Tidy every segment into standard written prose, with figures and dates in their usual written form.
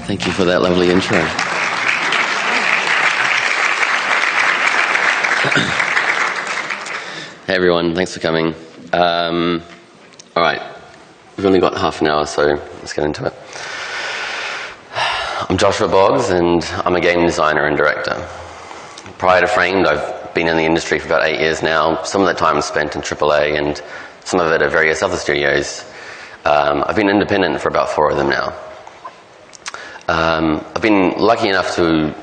Thank you for that lovely intro. Hey everyone, thanks for coming. All right, we've only got half an hour, so let's get into it. I'm Joshua Boggs, and I'm a game designer and director. Prior to Framed, I've been in the industry for about 8 years now. Some of that time spent in AAA, and some of it at various other studios. I've been independent for about 4 of them now. I've been lucky enough to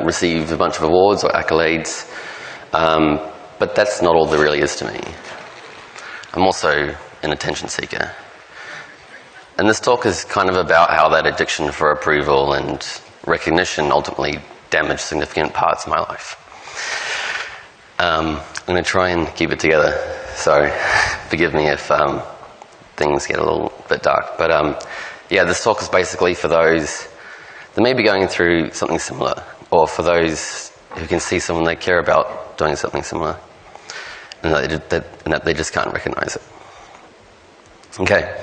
receive a bunch of awards or accolades, but that's not all there really is to me. I'm also an attention seeker. And this talk is kind of about how that addiction for approval and recognition ultimately damaged significant parts of my life. I'm going to try and keep it together, so forgive me if things get a little bit dark. But yeah, this talk is basically for those that may be going through something similar, or for those who can see someone they care about doing something similar, and that they just can't recognize it. Okay.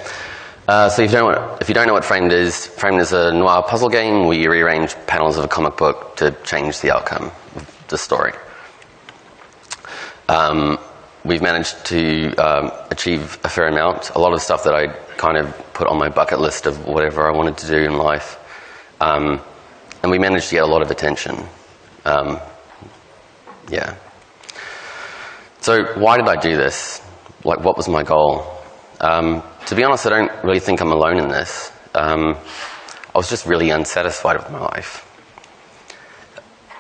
So if you don't know what Framed is a noir puzzle game where you rearrange panels of a comic book to change the outcome of the story. We've managed to achieve a fair amount. A lot of stuff that I kind of put on my bucket list of whatever I wanted to do in life. And we managed to get a lot of attention. Yeah. So why did I do this? Like, what was my goal? To be honest, I don't really think I'm alone in this. I was just really unsatisfied with my life.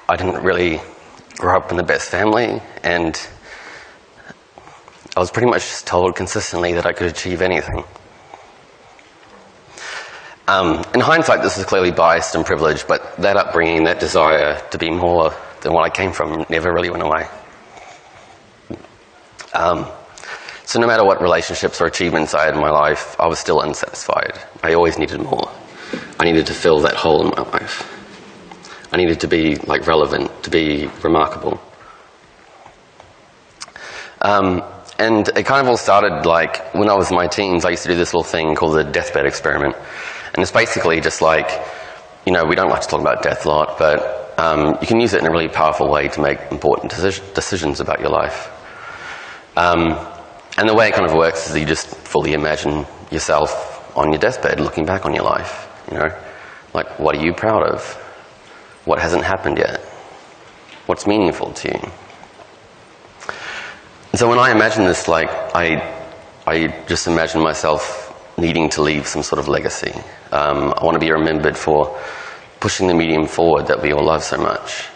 I didn't really grow up in the best family, and I was pretty much just told consistently that I could achieve anything. In hindsight, this is clearly biased and privileged, but that upbringing, that desire to be more than what I came from, never really went away. So no matter what relationships or achievements I had in my life, I was still unsatisfied. I always needed more. I needed to fill that hole in my life. I needed to be relevant, to be remarkable. And it kind of all started when I was in my teens. I used to do this little thing called the deathbed experiment. And it's basically just we don't like to talk about death a lot, but you can use it in a really powerful way to make important decisions about your life. And the way it kind of works is you just fully imagine yourself on your deathbed looking back on your life. What are you proud of? What hasn't happened yet? What's meaningful to you? And so when I imagine this, I just imagine myself needing to leave some sort of legacy. I want to be remembered for pushing the medium forward that we all love so much.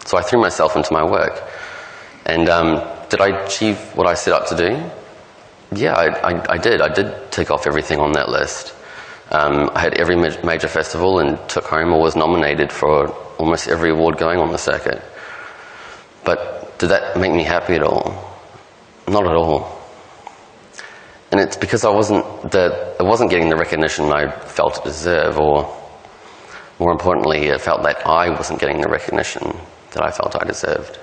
So I threw myself into my work. And did I achieve what I set out to do? Yeah, I did. I did tick off everything on that list. I had every major festival and took home or was nominated for almost every award going on the circuit. But did that make me happy at all? Not at all. And it's because I wasn't getting the recognition I felt it deserved, or more importantly, it felt that I wasn't getting the recognition that I felt I deserved.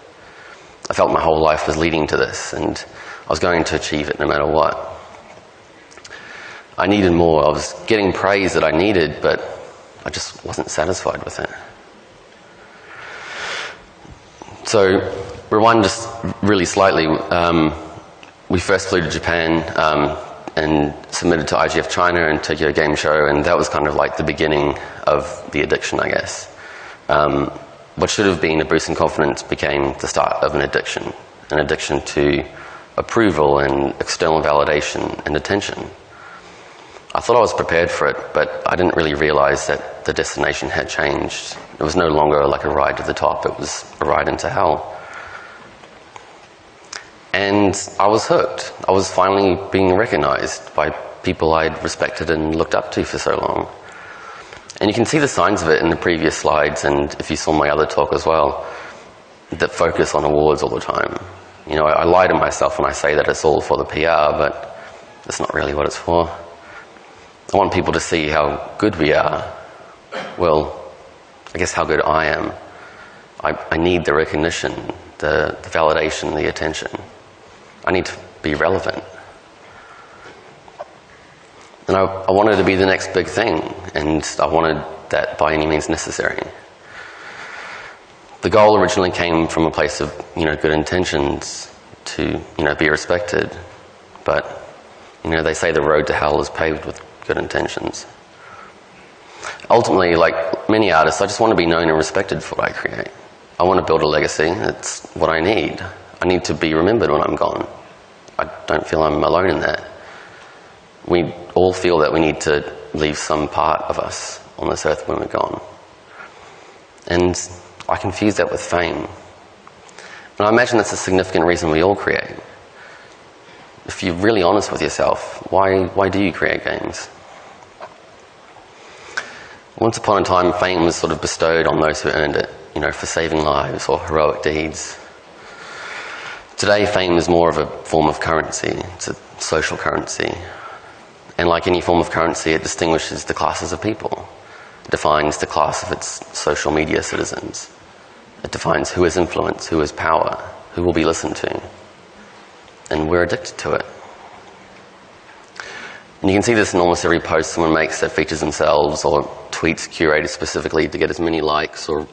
I felt my whole life was leading to this, and I was going to achieve it no matter what. I needed more. I was getting praise that I needed, but I just wasn't satisfied with it. So, rewind just really slightly. We first flew to Japan and submitted to IGF China and Tokyo Game Show, and that was kind of like the beginning of the addiction, I guess. What should have been a boost in confidence became the start of an addiction to approval and external validation and attention. I thought I was prepared for it, but I didn't really realize that the destination had changed. It was no longer like a ride to the top, it was a ride into hell. And I was hooked. I was finally being recognized by people I'd respected and looked up to for so long. And you can see the signs of it in the previous slides, and if you saw my other talk as well, that focus on awards all the time. I lie to myself when I say that it's all for the PR, but that's not really what it's for. I want people to see how good we are. Well, I guess how good I am. I need the recognition, the validation, the attention. I need to be relevant. And And I wanted to be the next big thing, and I wanted that by any means necessary. The goal originally came from a place of, good intentions to, be respected. But, they say the road to hell is paved with good intentions. Ultimately, like many artists, I just want to be known and respected for what I create. I want to build a legacy. It's what I need. I need to be remembered when I'm gone. I don't feel I'm alone in that. We all feel that we need to leave some part of us on this earth when we're gone. And I confuse that with fame. And I imagine that's a significant reason we all create. If you're really honest with yourself, why do you create games? Once upon a time, fame was sort of bestowed on those who earned it, for saving lives or heroic deeds. Today, fame is more of a form of currency. It's a social currency. And like any form of currency, it distinguishes the classes of people. It defines the class of its social media citizens. It defines who has influence, who has power, who will be listened to. And we're addicted to it. And you can see this in almost every post someone makes that features themselves, or tweets curated specifically to get as many likes or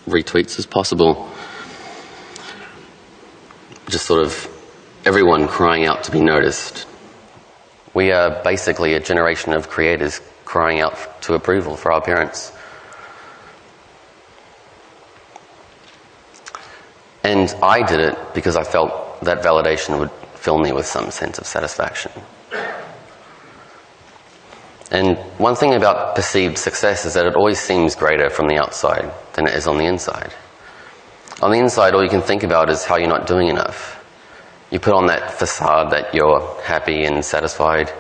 retweets as possible. Just sort of everyone crying out to be noticed. We are basically a generation of creators crying out to approval for our parents. And I did it because I felt that validation would fill me with some sense of satisfaction. And one thing about perceived success is that it always seems greater from the outside than it is on the inside. On the inside, all you can think about is how you're not doing enough. You put on that facade that you're happy and satisfied.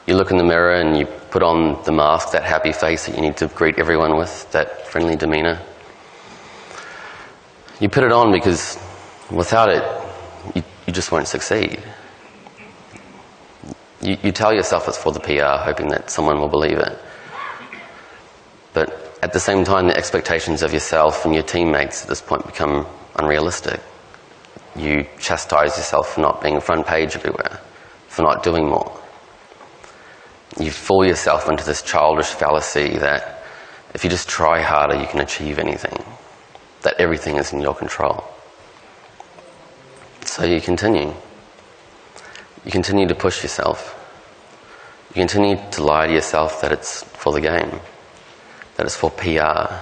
You look in the mirror and you put on the mask, that happy face that you need to greet everyone with, that friendly demeanor. You put it on because without it, you just won't succeed. You tell yourself it's for the PR, hoping that someone will believe it. But at the same time, the expectations of yourself and your teammates at this point become unrealistic. You chastise yourself for not being front page everywhere, for not doing more. You fool yourself into this childish fallacy that if you just try harder, you can achieve anything, that everything is in your control. So you continue. You continue to push yourself. You continue to lie to yourself that it's for the game, that it's for PR.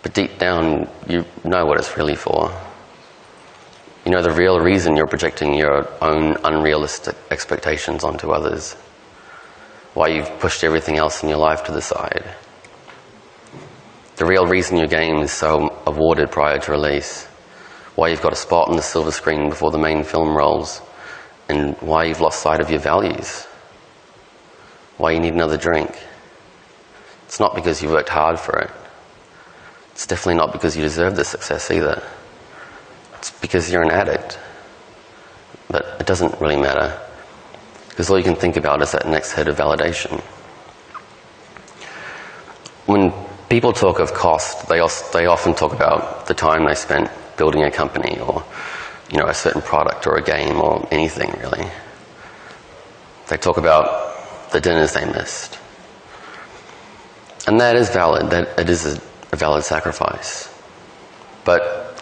But deep down, you know what it's really for. You know the real reason you're projecting your own unrealistic expectations onto others. Why you've pushed everything else in your life to the side. The real reason your game is so awarded prior to release. Why you've got a spot on the silver screen before the main film rolls. And why you've lost sight of your values. Why you need another drink. It's not because you worked hard for it. It's definitely not because you deserve the success either. It's because you're an addict. But it doesn't really matter, because all you can think about is that next hit of validation. When people talk of cost, they often talk about the time they spent building a company, or a certain product or a game or anything really. They talk about the dinners they missed. And that is valid, that it is a valid sacrifice. But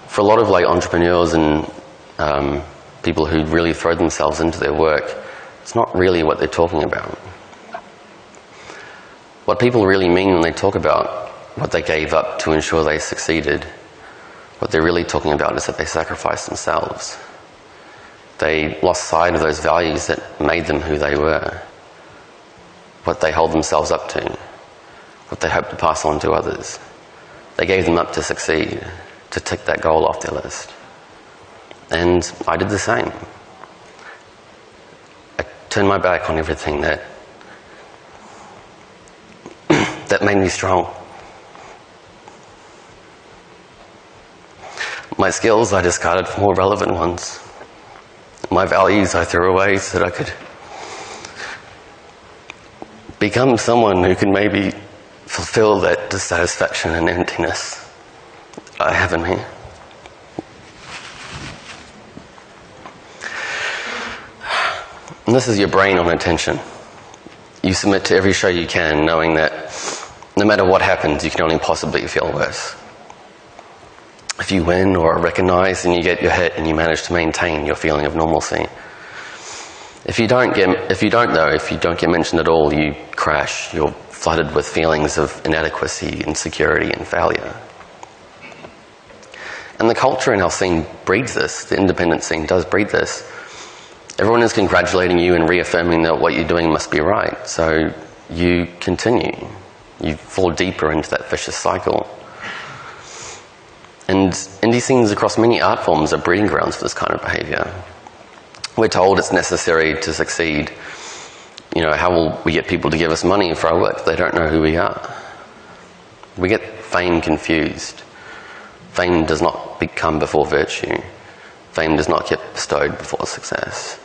for a lot of entrepreneurs and people who really throw themselves into their work, it's not really what they're talking about. What people really mean when they talk about what they gave up to ensure they succeeded, what they're really talking about is that they sacrificed themselves. They lost sight of those values that made them who they were, what they hold themselves up to, what they hope to pass on to others. They gave them up to succeed, to tick that goal off their list. And I did the same. I turned my back on everything that made me strong. My skills I discarded for more relevant ones. My values I threw away so that I could become someone who could maybe fulfill that dissatisfaction and emptiness I have in me. And this is your brain on attention. you submit to every show you can, knowing that no matter what happens, you can only possibly feel worse. If you win or are recognised and you get your hit and you manage to maintain your feeling of normalcy. If you don't get mentioned at all, you crash. You're flooded with feelings of inadequacy, insecurity and failure. And the culture in our scene breeds this. The independent scene does breed this. Everyone is congratulating you and reaffirming that what you're doing must be right. So you continue. You fall deeper into that vicious cycle. And indie scenes across many art forms are breeding grounds for this kind of behaviour. We're told it's necessary to succeed. You know, how will we get people to give us money for our work if they don't know who we are? We get fame confused. Fame does not come before virtue. Fame does not get bestowed before success.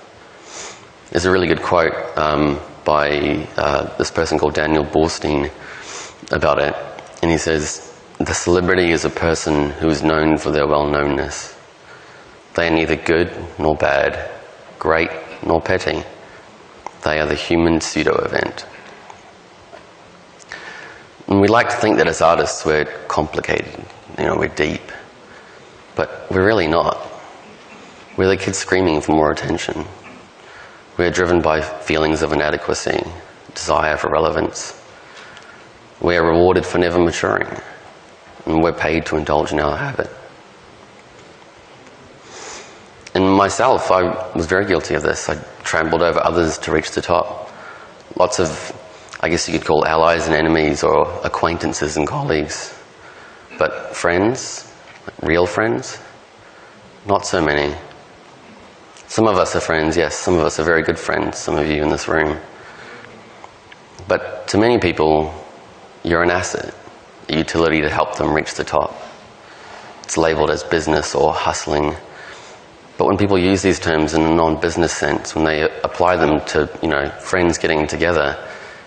There's a really good quote by this person called Daniel Borstein about it, and he says, "The celebrity is a person who is known for their well-knownness. They are neither good nor bad, great nor petty. They are the human pseudo-event." And we like to think that as artists we're complicated, we're deep, but we're really not. We're the kids screaming for more attention. We're driven by feelings of inadequacy, desire for relevance. We are rewarded for never maturing, and we're paid to indulge in our habit. And myself, I was very guilty of this. I trampled over others to reach the top. Lots of, I guess you could call allies and enemies, or acquaintances and colleagues. But friends, real friends, not so many. Some of us are friends, yes, some of us are very good friends, some of you in this room. But to many people, you're an asset, a utility to help them reach the top. It's labelled as business or hustling. But when people use these terms in a non-business sense, when they apply them to, friends getting together,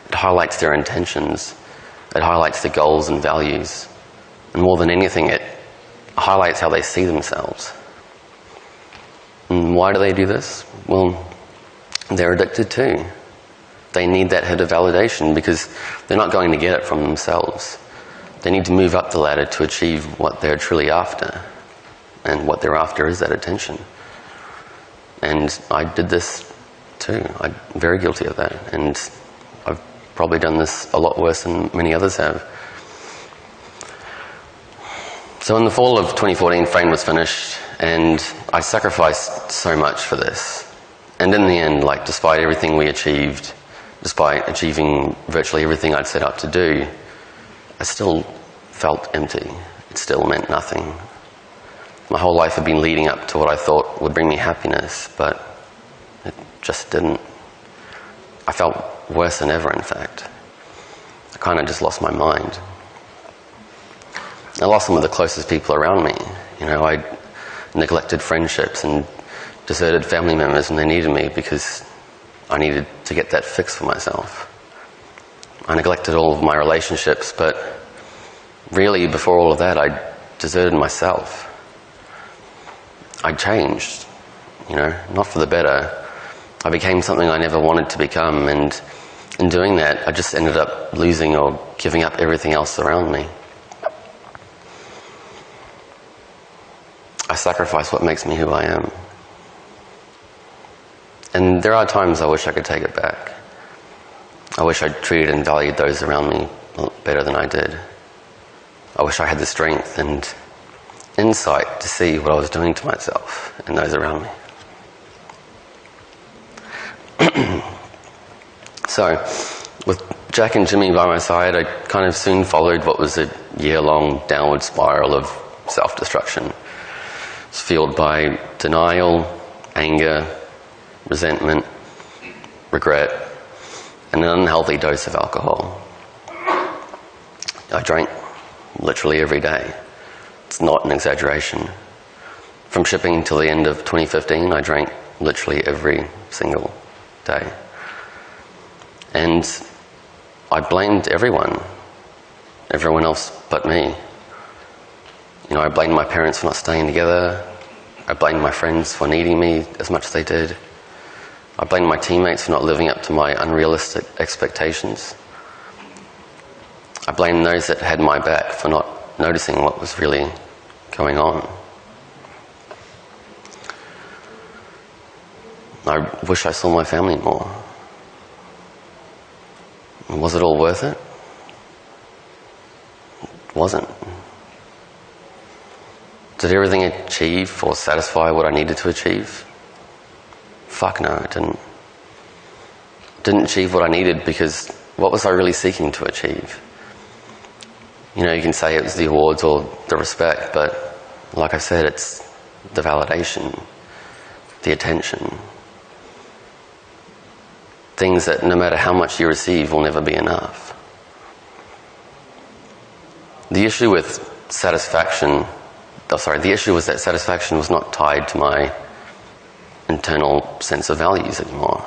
it highlights their intentions. It highlights their goals and values. And more than anything, it highlights how they see themselves. And why do they do this? Well, they're addicted too. They need that hit of validation because they're not going to get it from themselves. They need to move up the ladder to achieve what they're truly after. And what they're after is that attention. And I did this too. I'm very guilty of that. And I've probably done this a lot worse than many others have. So in the fall of 2014, Frame was finished, and I sacrificed so much for this. And in the end, despite everything we achieved, despite achieving virtually everything I'd set out to do, I still felt empty. It still meant nothing. My whole life had been leading up to what I thought would bring me happiness, but it just didn't. I felt worse than ever, in fact. I kind of just lost my mind. I lost some of the closest people around me. I neglected friendships and deserted family members when they needed me because I needed to get that fix for myself. I neglected all of my relationships, but really before all of that, I deserted myself. I changed, not for the better. I became something I never wanted to become, and in doing that, I just ended up losing or giving up everything else around me. I sacrifice what makes me who I am. And there are times I wish I could take it back. I wish I treated and valued those around me better than I did. I wish I had the strength and insight to see what I was doing to myself and those around me. So, with Jack and Jimmy by my side, I kind of soon followed what was a year-long downward spiral of self-destruction. It's fueled by denial, anger, resentment, regret, and an unhealthy dose of alcohol. I drank literally every day. It's not an exaggeration. From shipping till the end of 2015, I drank literally every single day. And I blamed everyone else but me. I blamed my parents for not staying together. I blamed my friends for needing me as much as they did. I blamed my teammates for not living up to my unrealistic expectations. I blamed those that had my back for not noticing what was really going on. I wish I saw my family more. Was it all worth it? It wasn't. Did everything achieve or satisfy what I needed to achieve? Fuck no, it didn't. Didn't achieve what I needed because what was I really seeking to achieve? You know, you can say it was the awards or the respect, but like I said, it's the validation, the attention. Things that no matter how much you receive will never be enough. The issue was that satisfaction was not tied to my internal sense of values anymore,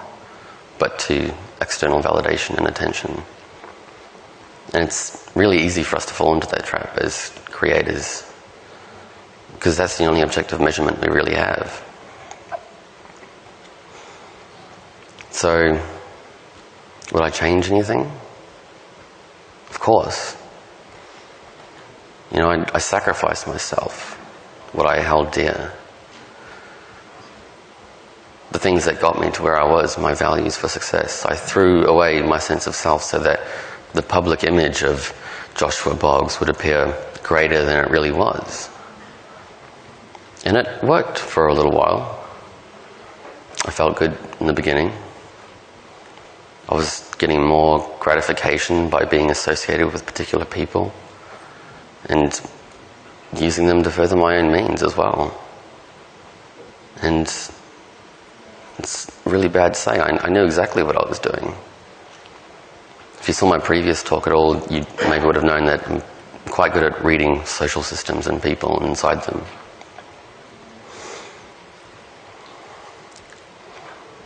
but to external validation and attention. And it's really easy for us to fall into that trap as creators, because that's the only objective measurement we really have. So, would I change anything? Of course. You know, I sacrificed myself, what I held dear. The things that got me to where I was, my values for success. I threw away my sense of self so that the public image of Joshua Boggs would appear greater than it really was. And it worked for a little while. I felt good in the beginning. I was getting more gratification by being associated with particular people and using them to further my own means as well. And it's really bad to say. I knew exactly what I was doing. If you saw my previous talk at all, you maybe would have known that I'm quite good at reading social systems and people inside them.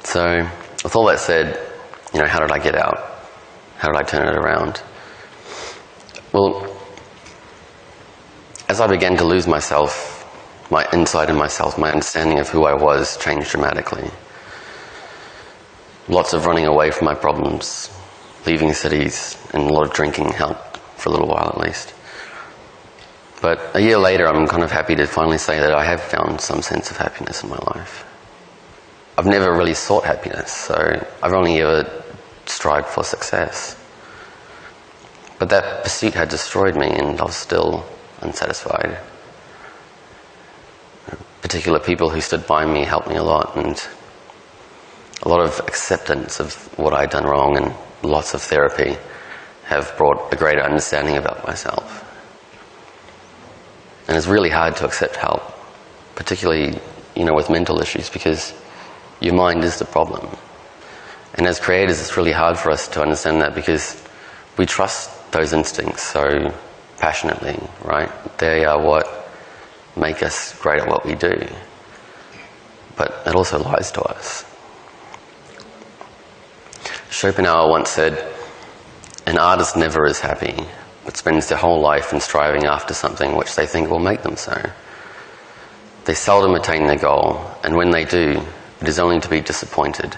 So, with all that said, you know, how did I get out? How did I turn it around? Well, as I began to lose myself, my insight in myself, my understanding of who I was changed dramatically. Lots of running away from my problems, leaving cities, and a lot of drinking helped, for a little while at least. But a year later, I'm kind of happy to finally say that I have found some sense of happiness in my life. I've never really sought happiness, so I've only ever strived for success. But that pursuit had destroyed me, and I was still unsatisfied. Particular people who stood by me helped me a lot, and a lot of acceptance of what I'd done wrong and lots of therapy have brought a greater understanding about myself. And it's really hard to accept help, particularly, you know, with mental issues, because your mind is the problem. And as creators, it's really hard for us to understand that because we trust those instincts so passionately, right? They are what make us great at what we do. But it also lies to us. Schopenhauer once said, "An artist never is happy, but spends their whole life in striving after something which they think will make them so. They seldom attain their goal, and when they do, it is only to be disappointed.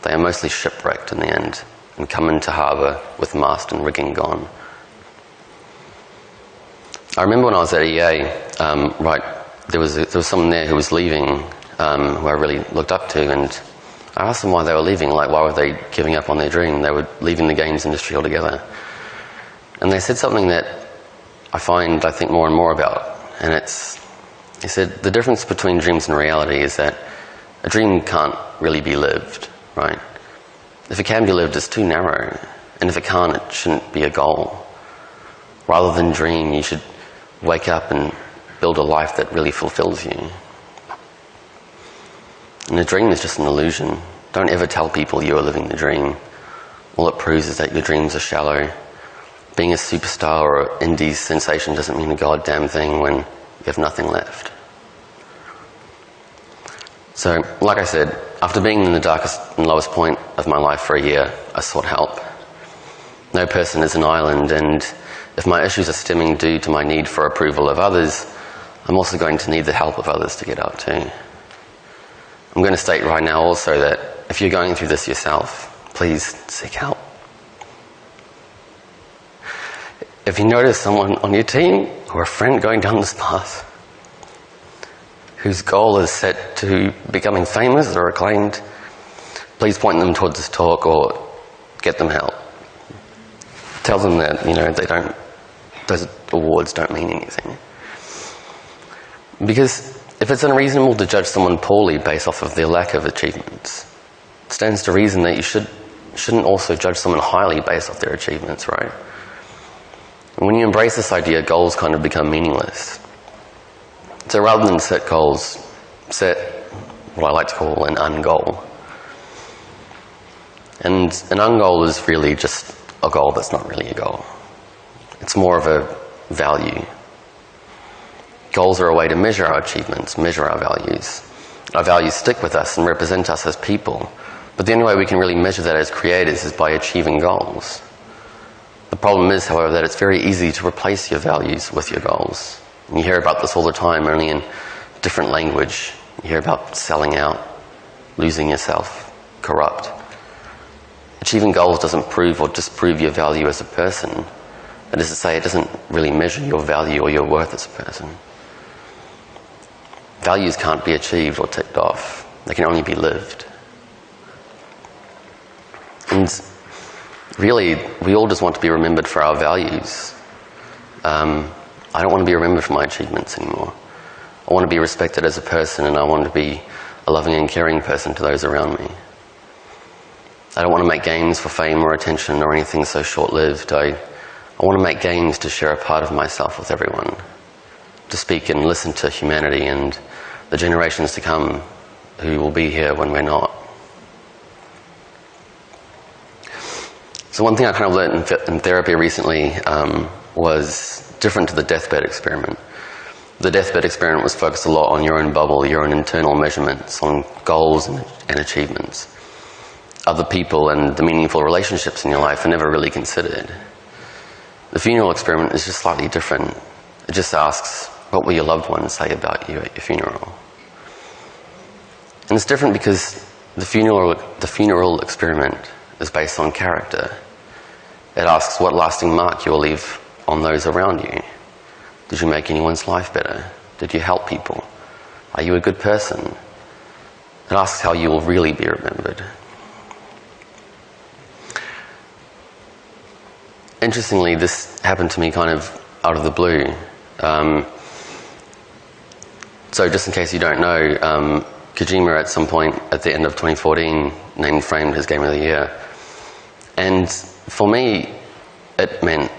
They are mostly shipwrecked in the end, and come into harbour with mast and rigging gone." I remember when I was at EA, there was someone there who was leaving, who I really looked up to, and I asked them why they were leaving, like why were they giving up on their dream? They were leaving the games industry altogether. And they said something that I think more and more about, and they said the difference between dreams and reality is that a dream can't really be lived, right? If it can be lived, it's too narrow, and if it can't, it shouldn't be a goal. Rather than dream, you should wake up and build a life that really fulfills you. And a dream is just an illusion. Don't ever tell people you are living the dream. All it proves is that your dreams are shallow. Being a superstar or an indie sensation doesn't mean a goddamn thing when you have nothing left. So, like I said, after being in the darkest and lowest point of my life for a year, I sought help. No person is an island, and if my issues are stemming due to my need for approval of others, I'm also going to need the help of others to get out too. I'm going to state right now also that if you're going through this yourself, please seek help. If you notice someone on your team or a friend going down this path whose goal is set to becoming famous or acclaimed, please point them towards this talk or get them help. Tell them that, those awards don't mean anything. Because if it's unreasonable to judge someone poorly based off of their lack of achievements, it stands to reason that you shouldn't also judge someone highly based off their achievements, right? And when you embrace this idea, goals kind of become meaningless. So rather than set goals, set what I like to call an ungoal. And an ungoal is really just a goal that's not really a goal. It's more of a value. Goals are a way to measure our achievements, measure our values. Our values stick with us and represent us as people. But the only way we can really measure that as creators is by achieving goals. The problem is, however, that it's very easy to replace your values with your goals. And you hear about this all the time, only in different language. You hear about selling out, losing yourself, corrupt. Achieving goals doesn't prove or disprove your value as a person. That is to say, it doesn't really measure your value or your worth as a person. Values can't be achieved or ticked off. They can only be lived. And really, we all just want to be remembered for our values. I don't want to be remembered for my achievements anymore. I want to be respected as a person, and I want to be a loving and caring person to those around me. I don't want to make games for fame or attention or anything so short-lived. I want to make games to share a part of myself with everyone, to speak and listen to humanity and the generations to come who will be here when we're not. So one thing I kind of learned in therapy recently was different to the deathbed experiment. The deathbed experiment was focused a lot on your own bubble, your own internal measurements, on goals and achievements. Other people and the meaningful relationships in your life are never really considered. The funeral experiment is just slightly different. It just asks, what will your loved ones say about you at your funeral? And it's different because the funeral experiment is based on character. It asks what lasting mark you will leave on those around you. Did you make anyone's life better? Did you help people? Are you a good person? It asks how you will really be remembered. Interestingly, this happened to me kind of out of the blue. So just in case you don't know, Kojima at some point at the end of 2014 named Framed his Game of the Year. And for me, it meant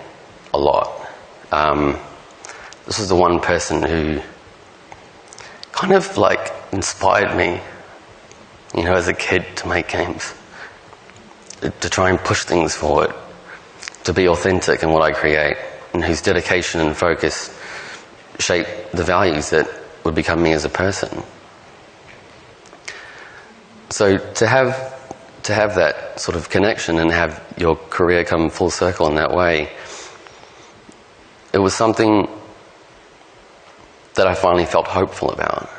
a lot. This was the one person who kind of like inspired me, as a kid to make games, to try and push things forward, to be authentic in what I create, and whose dedication and focus shape the values that would become me as a person. So to have that sort of connection and have your career come full circle in that way, it was something that I finally felt hopeful about.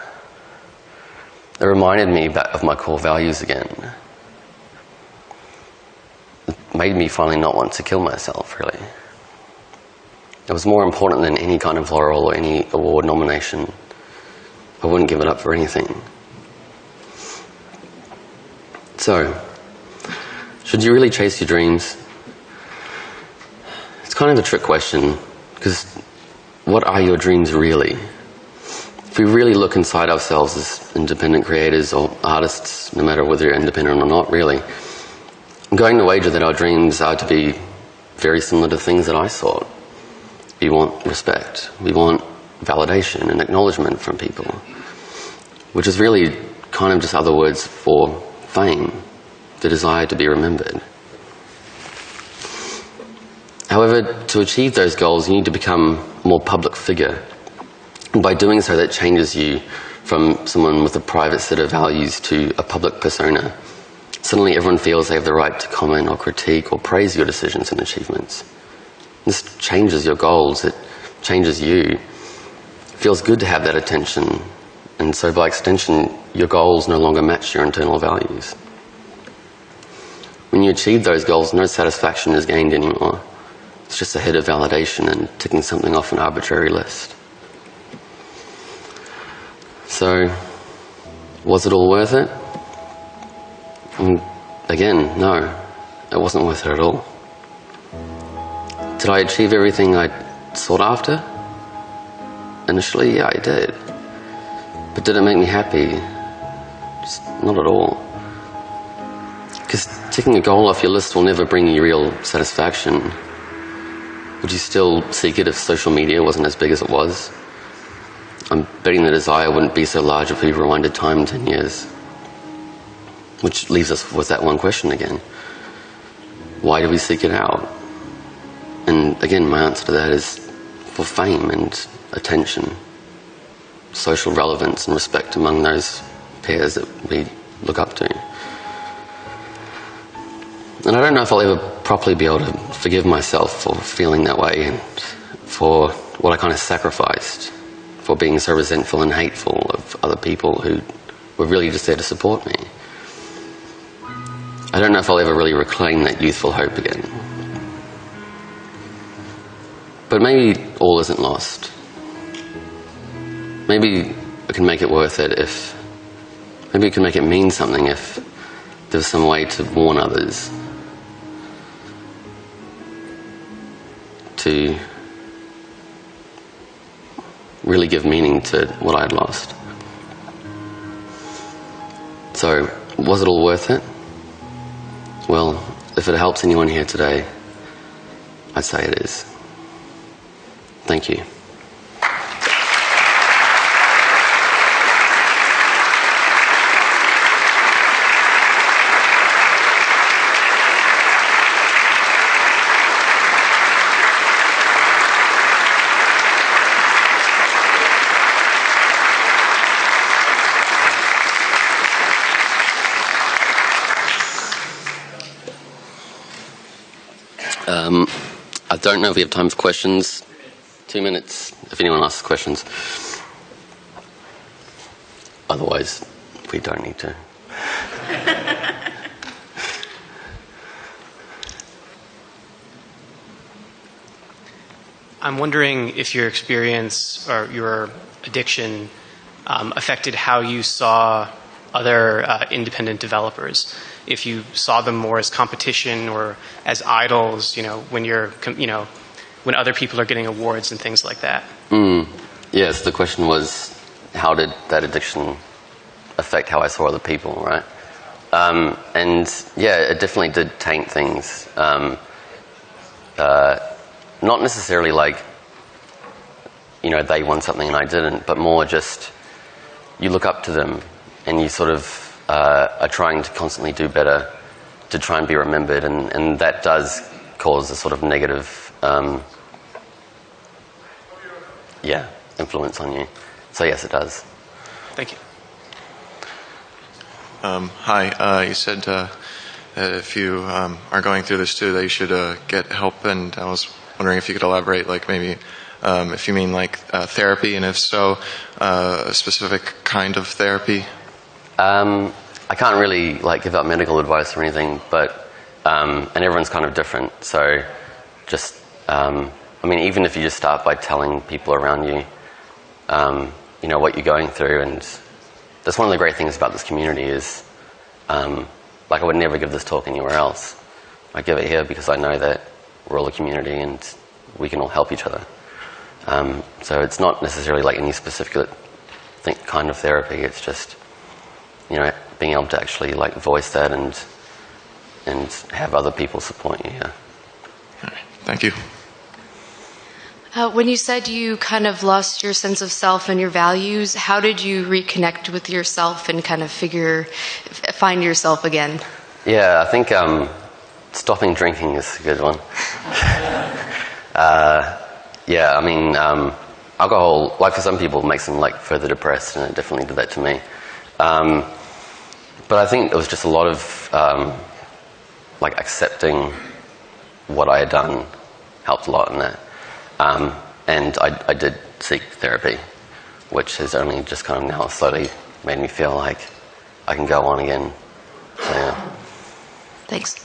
It reminded me of my core values again. It made me finally not want to kill myself, really. It was more important than any kind of laurel or any award nomination. I wouldn't give it up for anything. So, should you really chase your dreams? It's kind of a trick question, because what are your dreams really? If we really look inside ourselves as independent creators or artists, no matter whether you're independent or not, really, I'm going to wager that our dreams are to be very similar to things that I sought. We want respect. We want validation and acknowledgement from people, which is really kind of just other words for fame, the desire to be remembered. However, to achieve those goals, you need to become a more public figure. And by doing so, that changes you from someone with a private set of values to a public persona. Suddenly everyone feels they have the right to comment or critique or praise your decisions and achievements. This changes your goals, it changes you. It feels good to have that attention, and so by extension, your goals no longer match your internal values. when you achieve those goals, no satisfaction is gained anymore. It's just a hit of validation and ticking something off an arbitrary list. So, was it all worth it? Again, no. It wasn't worth it at all. Did I achieve everything I sought after? Initially, yeah, I did. But did it make me happy? Just not at all. Because ticking a goal off your list will never bring you real satisfaction. Would you still seek it if social media wasn't as big as it was? I'm betting the desire wouldn't be so large if we rewinded time 10 years. Which leaves us with that one question again. Why do we seek it out? And again, my answer to that is for fame and attention, social relevance and respect among those peers that we look up to. And I don't know if I'll ever properly be able to forgive myself for feeling that way and for what I kind of sacrificed, for being so resentful and hateful of other people who were really just there to support me. I don't know if I'll ever really reclaim that youthful hope again. But maybe all isn't lost. Maybe I can make it worth it if... Maybe it can make it mean something if there's some way to warn others. To really give meaning to what I had lost. So, was it all worth it? Well, if it helps anyone here today, I'd say it is. Thank you. I don't know if we have time for questions. 2 minutes if anyone asks questions. Otherwise, we don't need to. I'm wondering if your experience or your addiction affected how you saw other independent developers. If you saw them more as competition or as idols, when when other people are getting awards and things like that. Yes, the question was, how did that addiction affect how I saw other people, right? And yeah, it definitely did taint things. Not necessarily like, they won something and I didn't, but more just, you look up to them and you sort of are trying to constantly do better to try and be remembered, and that does cause a sort of negative influence on you. So yes, it does. Thank you. Hi, you said if you are going through this too, that you should get help, and I was wondering if you could elaborate, like maybe if you mean like therapy, and if so, a specific kind of therapy. I can't really give out medical advice or anything, but and everyone's kind of different. So just even if you just start by telling people around you, what you're going through, and that's one of the great things about this community is, I would never give this talk anywhere else. I give it here because I know that we're all a community and we can all help each other. So it's not necessarily any specific kind of therapy. It's just, being able to actually voice that and have other people support you. Yeah. All right. Thank you. When you said you kind of lost your sense of self and your values, how did you reconnect with yourself and kind of find yourself again? Yeah, I think stopping drinking is a good one. Alcohol, for some people, makes them further depressed, and it definitely did that to me. But I think it was just a lot of accepting what I had done helped a lot in that. And I did seek therapy, which has only just kind of now slowly made me feel like I can go on again. So, yeah. Thanks.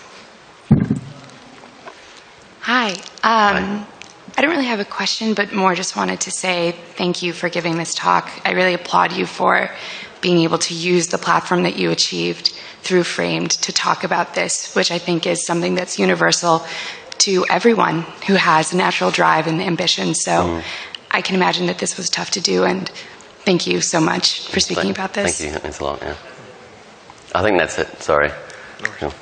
Hi. I don't really have a question, but more just wanted to say thank you for giving this talk. I really applaud you for being able to use the platform that you achieved through Framed to talk about this, which I think is something that's universal to everyone who has a natural drive and ambition. So I can imagine that this was tough to do, and thank you so much for speaking about this. Thank you. That means a lot, yeah. I think that's it. Sorry. No worries.